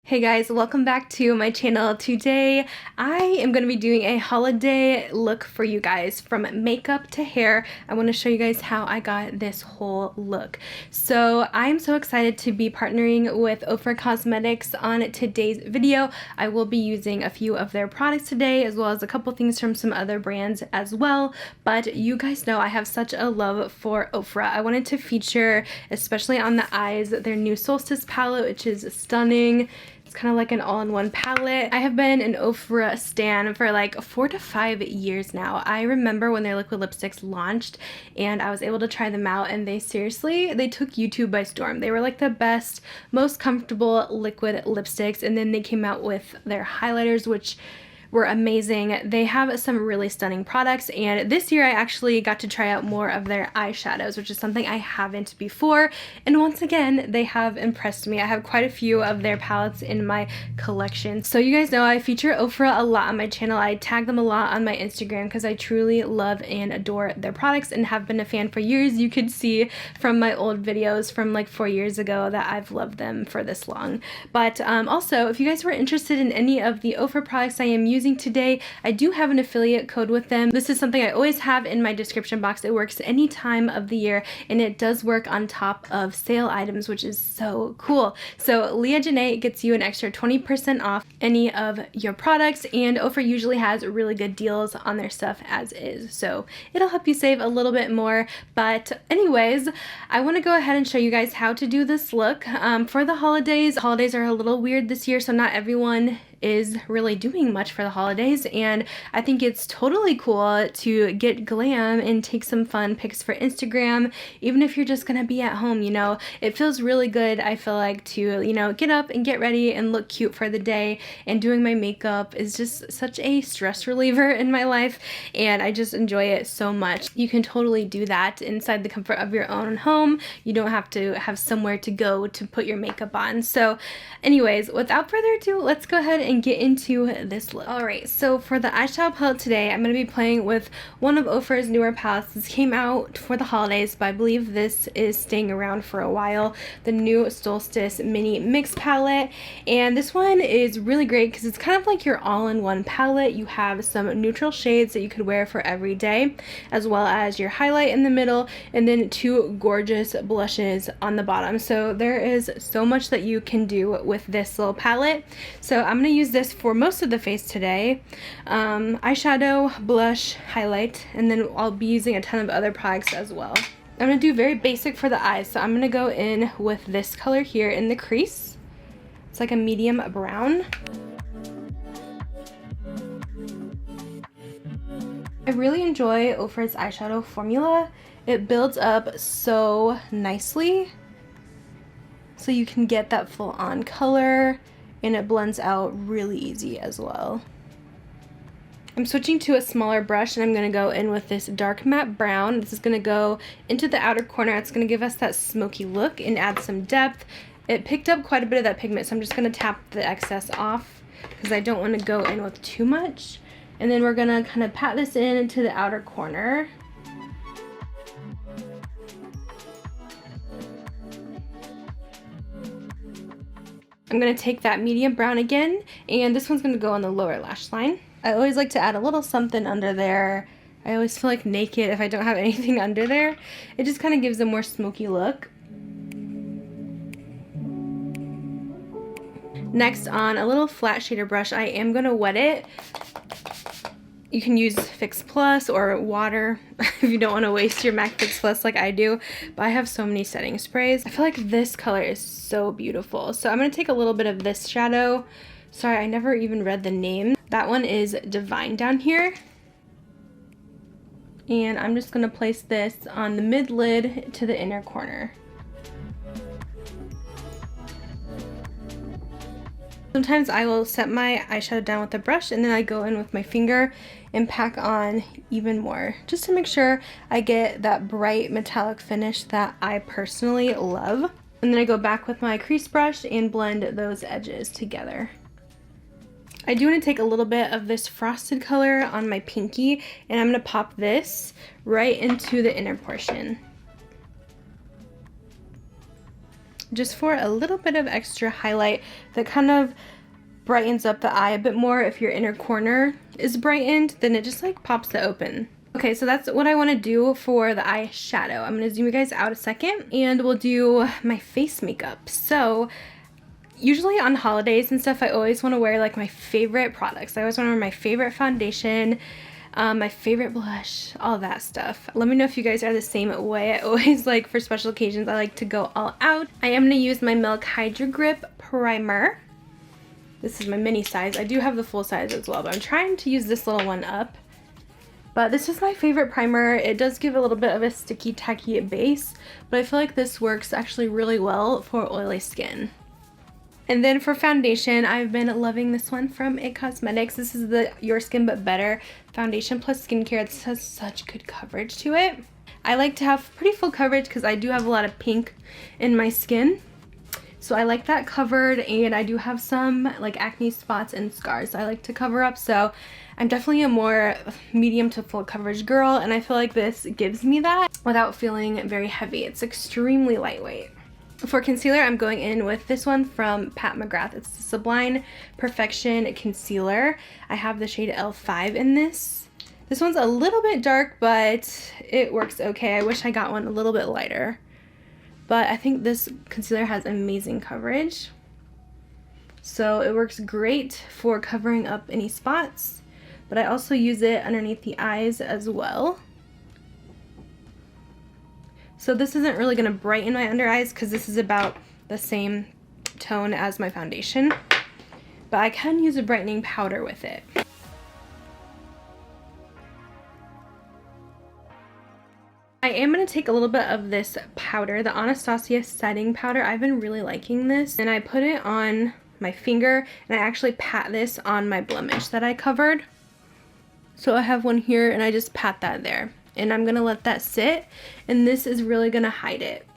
Hey guys, welcome back to my channel. Today I am going to be doing a holiday look for you guys, from makeup to hair. I want to show you guys how I got this whole look. So I'm so excited to be partnering with Ofra Cosmetics on today's video. I will be using a few of their products today, as well as a couple things from some other brands as well. But you guys know I have such a love for Ofra. I wanted to feature, especially on the eyes, their new Solstice palette, which is stunning. It's kind of like an all-in-one palette. I have been an Ofra stan for like 4 to 5 years now. I remember when their liquid lipsticks launched and I was able to try them out, and they took YouTube by storm. They were like the best, most comfortable liquid lipsticks, and then they came out with their highlighters, which were amazing. They have some really stunning products, and this year I actually got to try out more of their eyeshadows, which is something I haven't before, and once again they have impressed me. I have quite a few of their palettes in my collection. So you guys know I feature Ofra a lot on my channel. I tag them a lot on my Instagram because I truly love and adore their products and have been a fan for years. You could see from my old videos from like 4 years ago that I've loved them for this long. But also, if you guys were interested in any of the Ofra products I am using today, I do have an affiliate code with them. This is something I always have in my description box. It works any time of the year, and it does work on top of sale items, which is so cool. So Leah Janae gets you an extra 20% off any of your products, and Ofra usually has really good deals on their stuff as is, so it'll help you save a little bit more. But anyways, I want to go ahead and show you guys how to do this look for the holidays. Holidays are a little weird this year, so not everyone is really doing much for the holidays, and I think it's totally cool to get glam and take some fun pics for Instagram, even if you're just gonna be at home. You know, it feels really good, I feel like, to, you know, get up and get ready and look cute for the day, and doing my makeup is just such a stress reliever in my life, and I just enjoy it so much. You can totally do that inside the comfort of your own home. You don't have to have somewhere to go to put your makeup on. So anyways, without further ado, let's go ahead and get into this look. Alright, so for the eyeshadow palette today, I'm going to be playing with one of Ofra's newer palettes. This came out for the holidays, but I believe this is staying around for a while. The new Solstice Mini Mix palette, and this one is really great because it's kind of like your all-in-one palette. You have some neutral shades that you could wear for every day, as well as your highlight in the middle, and then 2 gorgeous blushes on the bottom. So there is so much that you can do with this little palette. So I'm going to use this for most of the face today. Eyeshadow, blush, highlight, and then I'll be using a ton of other products as well. I'm going to do very basic for the eyes, so I'm going to go in with this color here in the crease. It's like a medium brown. I really enjoy Ofra's eyeshadow formula. It builds up so nicely, so you can get that full-on color, and it blends out really easy as well. I'm switching to a smaller brush, and I'm going to go in with this dark matte brown. This is going to go into the outer corner. It's going to give us that smoky look and add some depth. It picked up quite a bit of that pigment, so I'm just going to tap the excess off because I don't want to go in with too much. And then we're going to kind of pat this in into the outer corner. I'm going to take that medium brown again, and this one's going to go on the lower lash line. I always like to add a little something under there. I always feel like naked if I don't have anything under there. It just kind of gives a more smoky look. Next, on a little flat shader brush, I am going to wet it. You can use Fix Plus or water if you don't want to waste your MAC Fix Plus like I do, but I have so many setting sprays. I feel like this color is so beautiful. So I'm going to take a little bit of this shadow. Sorry, I never even read the name. That one is Divine down here. And I'm just going to place this on the mid lid to the inner corner. Sometimes I will set my eyeshadow down with a brush, and then I go in with my finger and pack on even more, just to make sure I get that bright metallic finish that I personally love. And then I go back with my crease brush and blend those edges together. I do want to take a little bit of this frosted color on my pinky, and I'm going to pop this right into the inner portion. just for a little bit of extra highlight that kind of brightens up the eye a bit more. If your inner corner is brightened, then it just like pops it open. Okay, so that's what I want to do for the eyeshadow. I'm going to zoom you guys out a second and we'll do my face makeup. So usually on holidays and stuff, I always want to wear like my favorite products. I always want to wear my favorite foundation, my favorite blush, all that stuff. Let me know if you guys are the same way. I always like, for special occasions, I like to go all out. I am going to use my Milk Hydro Grip Primer. This is my mini size. I do have the full size as well, but I'm trying to use this little one up. But this is my favorite primer. It does give a little bit of a sticky, tacky base, but I feel like this works actually really well for oily skin. And then for foundation, I've been loving this one from IT Cosmetics. This is the Your Skin But Better Foundation Plus Skincare. This has such good coverage to it. I like to have pretty full coverage because I do have a lot of pink in my skin. So I like that covered, and I do have some like acne spots and scars I like to cover up. So I'm definitely a more medium to full coverage girl, and I feel like this gives me that without feeling very heavy. It's extremely lightweight. For concealer, I'm going in with this one from Pat McGrath. It's the Sublime Perfection Concealer. I have the shade L5 in this. This one's a little bit dark, but it works okay. I wish I got one a little bit lighter. But I think this concealer has amazing coverage. So it works great for covering up any spots. But I also use it underneath the eyes as well. So this isn't really going to brighten my under eyes because this is about the same tone as my foundation. But I can use a brightening powder with it. I am going to take a little bit of this powder, the Anastasia setting powder. I've been really liking this, and I put it on my finger, and I actually pat this on my blemish that I covered. So I have one here, and I just pat that there, and I'm going to let that sit, and this is really going to hide it.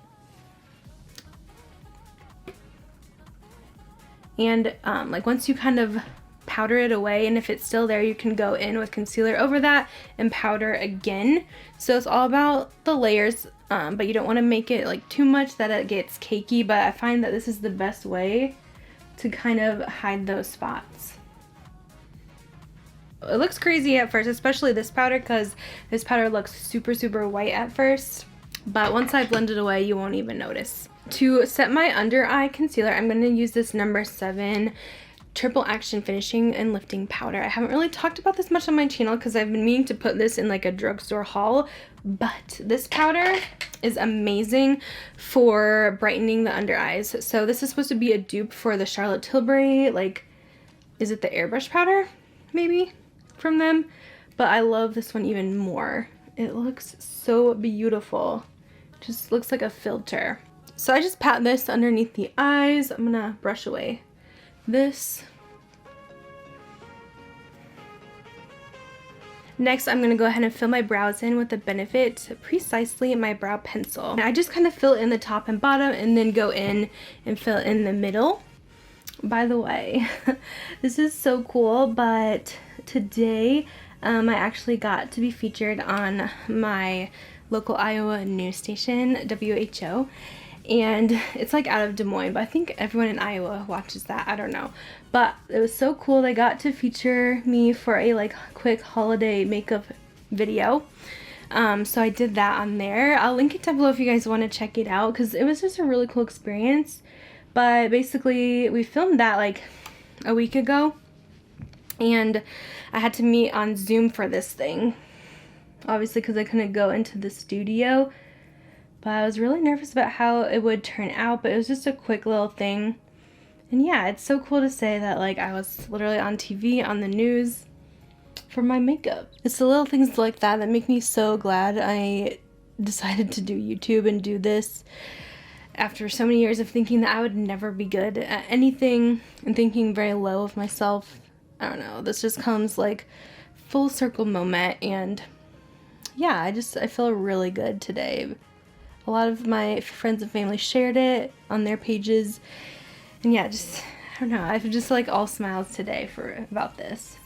And like once you kind of powder it away, and if it's still there, you can go in with concealer over that and powder again. So it's all about the layers, but you don't want to make it like too much that it gets cakey, but I find that this is the best way to kind of hide those spots. It looks crazy at first, especially this powder, because this powder looks super, super white at first, but once I blend it away, you won't even notice. To set my under eye concealer, I'm going to use this number 7 Triple Action Finishing and Lifting Powder. I haven't really talked about this much on my channel because I've been meaning to put this in like a drugstore haul, but this powder is amazing for brightening the under eyes. So this is supposed to be a dupe for the Charlotte Tilbury, like, is it the airbrush powder maybe from them? But I love this one even more. It looks so beautiful. Just looks like a filter. So I just pat this underneath the eyes. I'm gonna brush away this. Next, I'm going to go ahead and fill my brows in with the Benefit Precisely My Brow Pencil. And I just kind of fill in the top and bottom and then go in and fill in the middle. By the way, this is so cool, but today I actually got to be featured on my local Iowa news station, WHO. And it's like out of Des Moines, but I think everyone in Iowa watches that. I don't know. But it was so cool. They got to feature me for a like quick holiday makeup video. So I did that on there. I'll link it down below if you guys want to check it out, because it was just a really cool experience. But basically we filmed that like a week ago, and I had to meet on Zoom for this thing. Obviously because I couldn't go into the studio. But I was really nervous about how it would turn out, but it was just a quick little thing. And yeah, it's so cool to say that like I was literally on TV, on the news for my makeup. It's the little things like that that make me so glad I decided to do YouTube and do this after so many years of thinking that I would never be good at anything and thinking very low of myself. I don't know, this just comes like full circle moment, and yeah, I feel really good today. A lot of my friends and family shared it on their pages. And yeah, I don't know. I've just like all smiles today about this.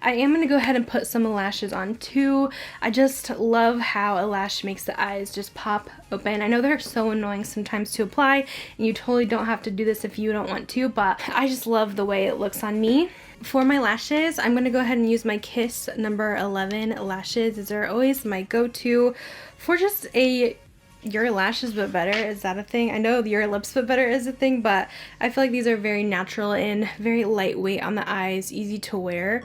I am going to go ahead and put some lashes on too. I just love how a lash makes the eyes just pop open. I know they're so annoying sometimes to apply, and you totally don't have to do this if you don't want to, but I just love the way it looks on me. For my lashes, I'm going to go ahead and use my Kiss number 11 lashes. These are always my go-to for just a your lashes but better. Is that a thing? I know your lips but better is a thing, but I feel like these are very natural and very lightweight on the eyes, easy to wear.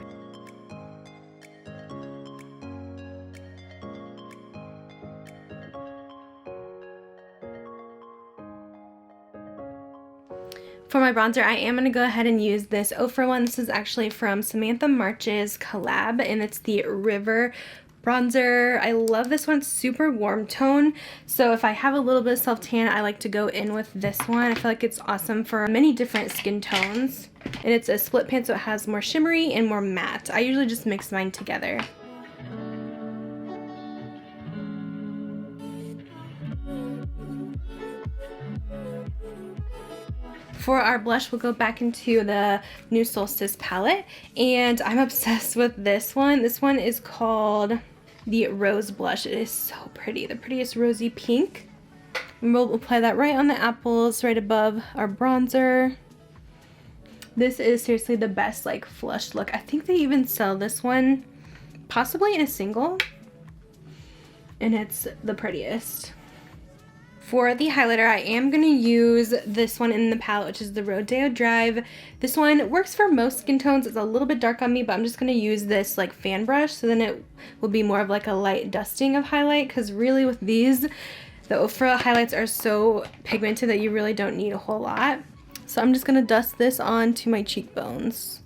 For my bronzer, I am going to go ahead and use this Ofra one. This is actually from Samantha March's collab, and it's the River bronzer. I love this one. It's super warm tone, so if I have a little bit of self tan, I like to go in with this one. I feel like it's awesome for many different skin tones, and it's a split pan, so it has more shimmery and more matte. I usually just mix mine together. For our blush, we'll go back into the New Solstice palette, and I'm obsessed with this one. This one is called the Rose Blush. It is so pretty, the prettiest rosy pink. And we'll apply that right on the apples, right above our bronzer. This is seriously the best like flush look. I think they even sell this one possibly in a single, and it's the prettiest. For the highlighter, I am going to use this one in the palette, which is the Rodeo Drive. This one works for most skin tones. It's a little bit dark on me, but I'm just going to use this like fan brush, so then it will be more of like a light dusting of highlight, because really with these, the Ofra highlights are so pigmented that you really don't need a whole lot. So I'm just going to dust this onto my cheekbones.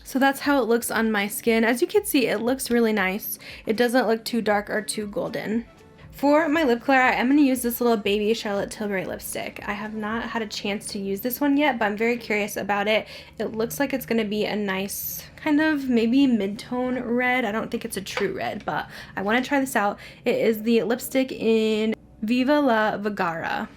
So that's how it looks on my skin. As you can see, it looks really nice. It doesn't look too dark or too golden. For my lip color, I am going to use this little baby Charlotte Tilbury lipstick. I have not had a chance to use this one yet, but I'm very curious about it. It looks like it's going to be a nice kind of maybe mid-tone red. I don't think it's a true red, but I want to try this out. It is the lipstick in Viva la Vagara.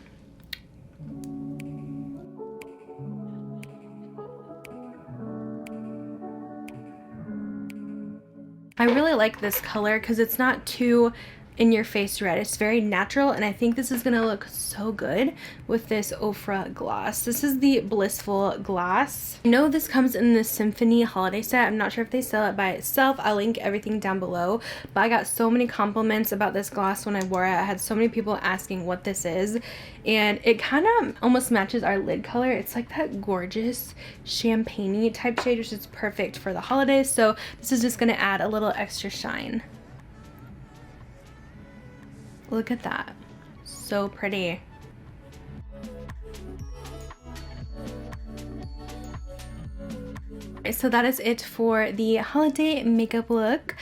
I really like this color because it's not too in your face red. It's very natural, and I think this is gonna look so good with this Ofra gloss. This is the Blissful Gloss. I know this comes in the Symphony holiday set. I'm not sure if they sell it by itself. I'll link everything down below, but I got so many compliments about this gloss when I wore it. I had so many people asking what this is, and it kind of almost matches our lid color. It's like that gorgeous champagne-y type shade, which is perfect for the holidays, so this is just gonna add a little extra shine. Look at that. So pretty. So that is it for the holiday makeup look.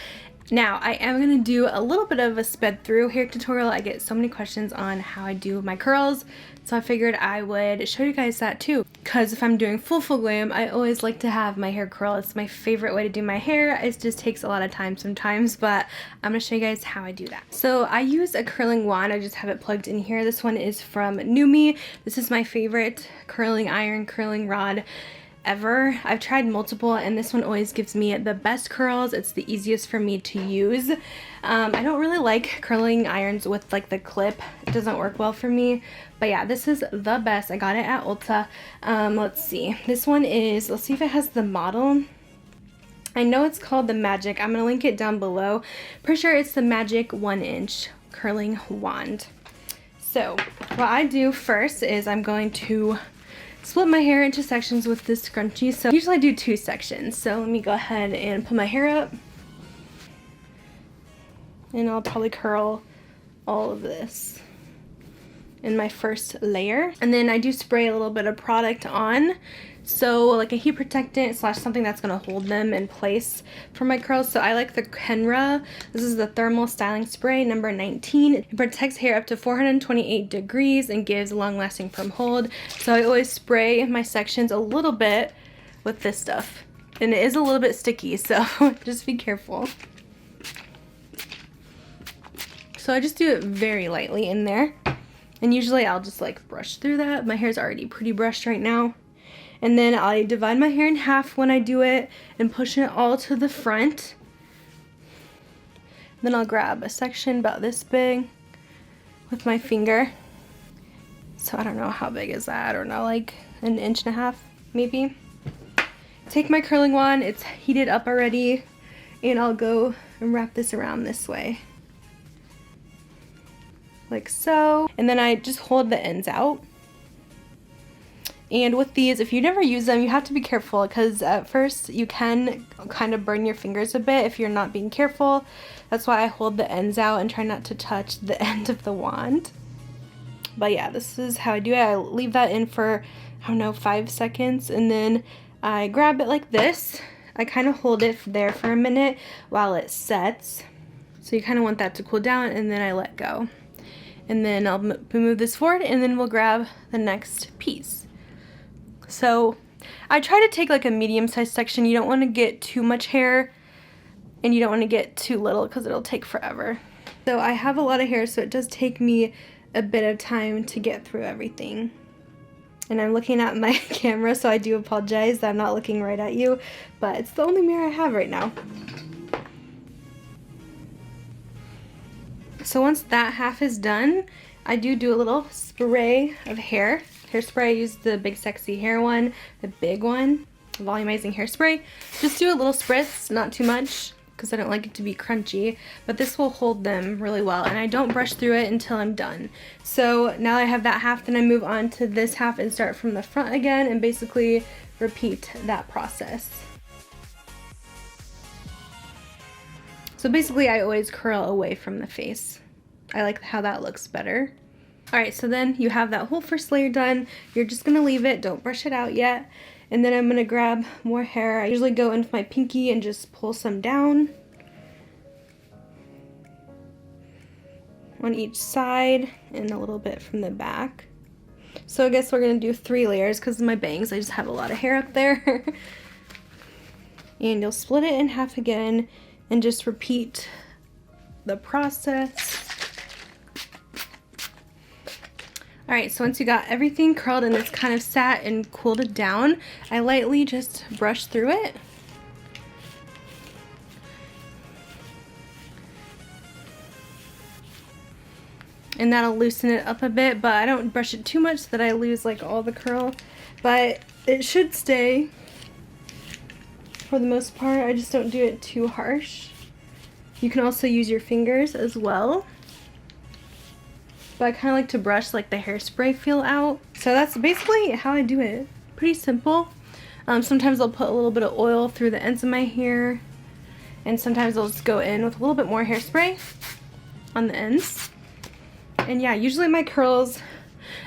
Now, I am going to do a little bit of a sped through hair tutorial. I get so many questions on how I do my curls, so I figured I would show you guys that too. Because if I'm doing full glam, I always like to have my hair curl. It's my favorite way to do my hair. It just takes a lot of time sometimes, but I'm going to show you guys how I do that. So I use a curling wand. I just have it plugged in here. This one is from Numi. This is my favorite curling iron, curling rod ever. I've tried multiple, and this one always gives me the best curls. It's the easiest for me to use. I don't really like curling irons with like the clip. It doesn't work well for me, but yeah, this is the best. I got it at Ulta. Let's see, this one is, let's see if it has the model. I know it's called the Magic. I'm gonna link it down below. Pretty sure it's the Magic 1-inch curling wand. So what I do first is I'm going to split my hair into sections with this scrunchie. So usually I do 2 sections. So let me go ahead and put my hair up, and I'll probably curl all of this in my first layer. And then I do spray a little bit of product on, so like a heat protectant slash something that's going to hold them in place for my curls. So I like the Kenra. This is the thermal styling spray number 19. It protects hair up to 428 degrees and gives long lasting firm hold. So I always spray my sections a little bit with this stuff, and it is a little bit sticky, so just be careful. So I just do it very lightly in there, and usually I'll just like brush through that. My hair's already pretty brushed right now. And then I divide my hair in half when I do it and push it all to the front. Then I'll grab a section about this big with my finger. So I don't know how big is that, I don't know, like 1.5 inches maybe. Take my curling wand, it's heated up already, and I'll go and wrap this around this way. Like so. And then I just hold the ends out. And with these, if you never use them, you have to be careful because at first you can kind of burn your fingers a bit if you're not being careful. That's why I hold the ends out and try not to touch the end of the wand. But yeah, this is how I do it. I leave that in for, I don't know, 5 seconds, and then I grab it like this. I kind of hold it there for a minute while it sets. So you kind of want that to cool down, and then I let go. And then I'll move this forward, and then we'll grab the next piece. So I try to take like a medium-sized section. You don't want to get too much hair, and you don't want to get too little because it'll take forever. So I have a lot of hair, so it does take me a bit of time to get through everything. And I'm looking at my camera, so I do apologize that I'm not looking right at you, but it's the only mirror I have right now. So once that half is done, I do a little spray of hairspray. I use the Big Sexy Hair one, the big one, volumizing hairspray. Just do a little spritz, not too much, because I don't like it to be crunchy, but this will hold them really well, and I don't brush through it until I'm done. So now I have that half, then I move on to this half and start from the front again and basically repeat that process. So basically I always curl away from the face. I like how that looks better. Alright, so then you have that whole first layer done. You're just going to leave it, don't brush it out yet. And then I'm going to grab more hair. I usually go into my pinky and just pull some down on each side and a little bit from the back. So I guess we're going to do 3 layers because of my bangs. I just have a lot of hair up there. And you'll split it in half again and just repeat the process. Alright, so once you got everything curled and it's kind of sat and cooled it down, I lightly just brush through it. And that'll loosen it up a bit, but I don't brush it too much so that I lose like all the curl. But it should stay for the most part. I just don't do it too harsh. You can also use your fingers as well. But I kind of like to brush like the hairspray feel out. So that's basically how I do it. Pretty simple. Sometimes I'll put a little bit of oil through the ends of my hair. And sometimes I'll just go in with a little bit more hairspray on the ends. And yeah, usually my curls,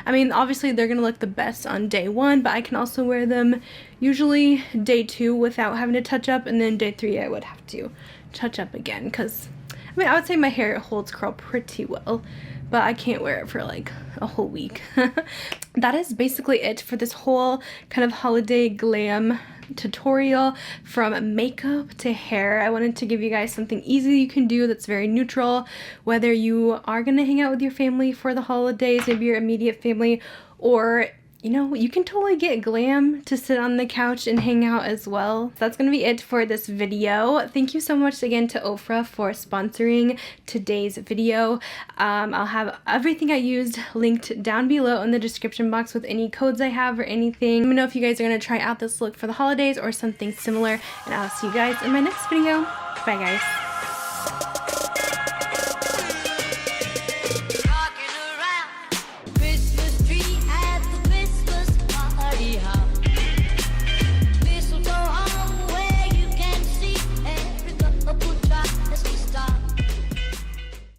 I mean, obviously they're going to look the best on day 1, but I can also wear them usually day 2 without having to touch up, and then day 3 I would have to touch up again because, I mean, I would say my hair holds curl pretty well, but I can't wear it for like a whole week. That is basically it for this whole kind of holiday glam tutorial from makeup to hair. I wanted to give you guys something easy you can do that's very neutral, whether you are going to hang out with your family for the holidays, maybe your immediate family, or you know, you can totally get glam to sit on the couch and hang out as well. That's going to be it for this video. Thank you so much again to Ofra for sponsoring today's video. I'll have everything I used linked down below in the description box with any codes I have or anything. Let me know if you guys are going to try out this look for the holidays or something similar, and I'll see you guys in my next video. Bye guys.